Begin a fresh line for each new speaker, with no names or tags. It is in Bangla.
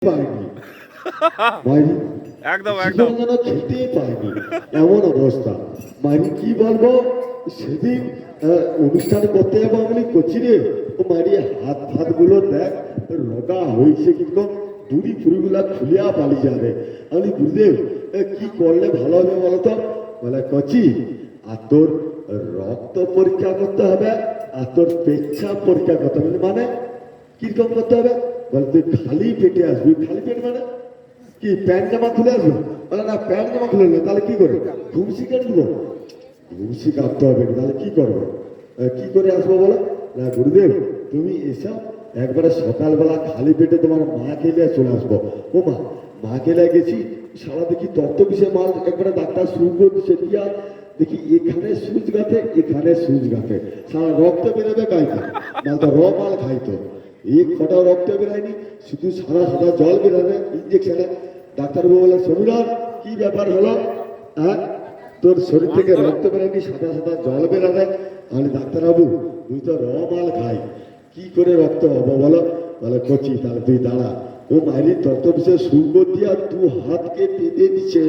পায়নি মাইরি
একদম
জীবন
একদম
যেন খেতেই পায়নি এমন অবস্থা। মাইরি কি বলবো, সেদিন অনুষ্ঠান করতে যাবো আমি করছি রে, ও মাইরি হাত ফাত গুলো দেখ রোগা হয়েছে, কিন্তু বুড়ি ফুড়িগুলা খুলিয়া পালি যাবে। আমি গুরুদেব কি করলে ভালো হবে বলতো? বলে কচি আর তোর রক্ত পরীক্ষা করতে হবে আর তোর পেচ্ছাপ পরীক্ষা করতে হবে। মানে কিরকম করতে হবে? বলে তুই খালি পেটে আসবি। খালি পেট মানে কি প্যান্ট জামা খুলে আসবো? বলে না, প্যান্ট জামা খুলে নেবে তাহলে কি করে? ঘুমসি কাটবো? ঘুমসি কাটতে হবে না, তাহলে কি করবো? কি করে আসবো বলো? না গুরুদেব তুমি এসব একবারে সকালবেলা খালি পেটে তোমার মা খেলে চলে আসবো। ও মা, মা খেলে গেছি, সারা দেখি তত্ত্ব বিষয়ে মাল একবারে ডাক্তার শুরু করে দিচ্ছে কি আর দেখি এখানে সুচ গাঁথে এখানে সুচ গাঁথে, সারা রক্ত বেরোবে গাইতে, মালটা র মাল খাইতো, এক ফোঁটাও রক্ত বেরোয়নি, শুধু সাদা সাদা জল বেরোবে ইঞ্জেকশনে। ডাক্তারবাবু বলে সমীরণ কি ব্যাপার হলো, হ্যাঁ তোর শরীর থেকে রক্ত বেরোয়নি, সাদা সাদা জল বেরোবে। আমি ডাক্তারবাবু তুই তো র মাল খাই, কি করে রক্ত হবো বলো? বলে করছি, তাহলে তুই দাঁড়া। ও মাইরি তত্ত্ব বিষয়ে শুরু দিয়া দু হাতকে বেঁধে দিচ্ছে,